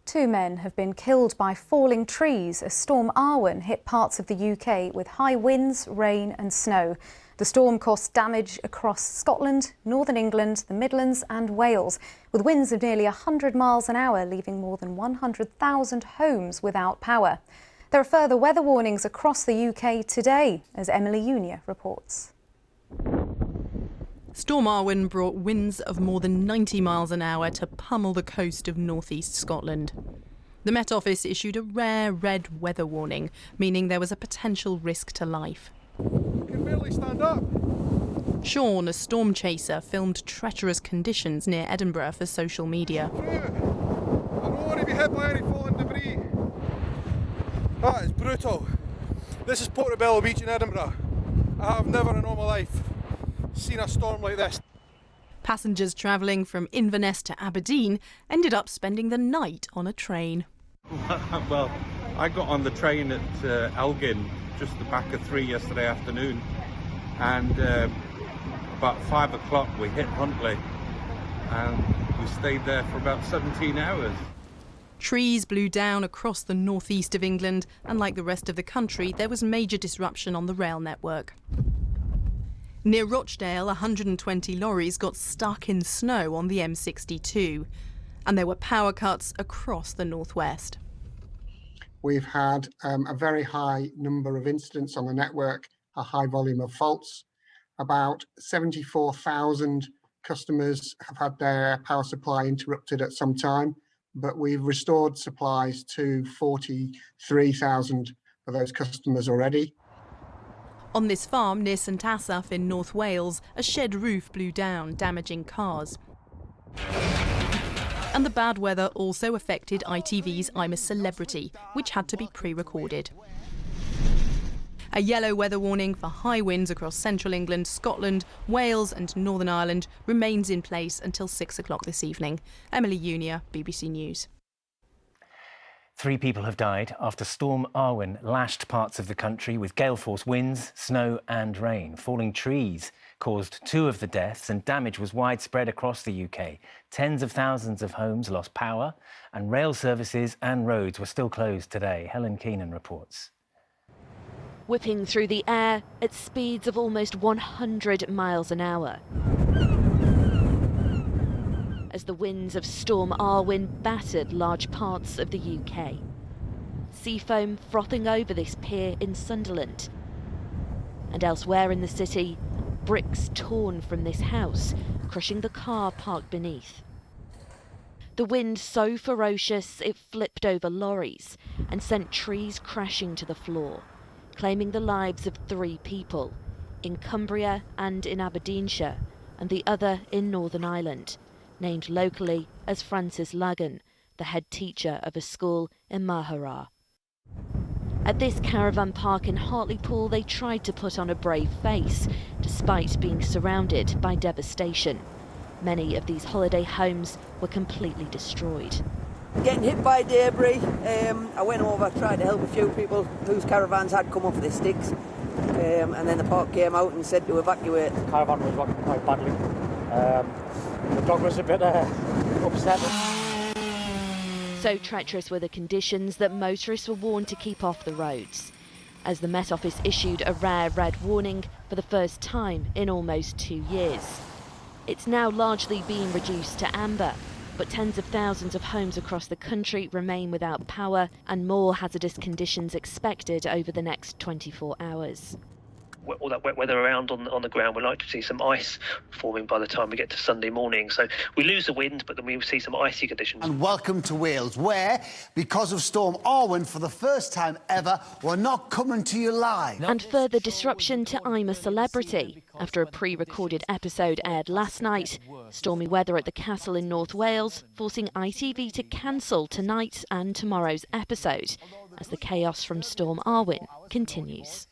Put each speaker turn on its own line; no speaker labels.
Two men have been killed by falling trees as Storm Arwen hit parts of the UK with high winds, rain and snow. The storm caused damage across Scotland, Northern England, the Midlands and Wales, with winds of nearly 100 miles an hour, leaving more than 100,000 homes without power. There are further weather warnings across the UK today, as Emily Unia reports.
Storm Arwen brought winds of more than 90 miles an hour to pummel the coast of northeast Scotland. The Met Office issued a rare red weather warning, meaning there was a potential risk to life.
You can barely stand up.
Sean, a storm chaser, filmed treacherous conditions near Edinburgh for social media.
I don't want to be hit by any falling debris. That is brutal. This is Portobello Beach in Edinburgh. I have never in all my life seen a storm like this.
Passengers travelling from Inverness to Aberdeen ended up spending the night on a train.
Well, I got on the train at Elgin just the back of 3 yesterday afternoon, and about 5 o'clock we hit Huntly and we stayed there for about 17 hours.
Trees blew down across the northeast of England, and like the rest of the country, there was major disruption on the rail network. Near Rochdale, 120 lorries got stuck in snow on the M62, and there were power cuts across the northwest.
We've had a very high number of incidents on the network, a high volume of faults. About 74,000 customers have had their power supply interrupted at some time, but we've restored supplies to 43,000 of those customers already.
On this farm near St Asaph in North Wales, a shed roof blew down, damaging cars. And the bad weather also affected ITV's I'm a Celebrity, which had to be pre-recorded. A yellow weather warning for high winds across central England, Scotland, Wales and Northern Ireland remains in place until 6 o'clock this evening. Emily Unia, BBC News.
3 people have died after Storm Arwen lashed parts of the country with gale-force winds, snow and rain. Falling trees caused 2 of the deaths and damage was widespread across the UK. Tens of thousands of homes lost power and rail services and roads were still closed today. Helen Keenan reports.
Whipping through the air at speeds of almost 100 miles an hour. As the winds of Storm Arwen battered large parts of the UK. Sea foam frothing over this pier in Sunderland. And elsewhere in the city, bricks torn from this house, crushing the car parked beneath. The wind so ferocious it flipped over lorries and sent trees crashing to the floor, claiming the lives of 3 people, in Cumbria and in Aberdeenshire, and the other in Northern Ireland, named locally as Francis Lagan, the head teacher of a school in Mahara. At this caravan park in Hartlepool, they tried to put on a brave face, despite being surrounded by devastation. Many of these holiday homes were completely destroyed.
Getting hit by debris, I went over, tried to help a few people whose caravans had come off the sticks, and then the park came out and said to evacuate.
The caravan was rocking quite badly. The dog was a bit upset.
So treacherous were the conditions that motorists were warned to keep off the roads, as the Met Office issued a rare red warning for the first time in almost 2 years. It's now largely been reduced to amber, but tens of thousands of homes across the country remain without power and more hazardous conditions expected over the next 24 hours.
All that wet weather around on the ground, we're likely to see some ice forming by the time we get to Sunday morning. So we lose the wind, but then we see some icy conditions.
And welcome to Wales, where, because of Storm Arwen, for the first time ever, we're not coming to you live.
And further disruption to I'm a Celebrity. After a pre-recorded episode aired last night, stormy weather at the castle in North Wales, forcing ITV to cancel tonight and tomorrow's episode, as the chaos from Storm Arwen continues.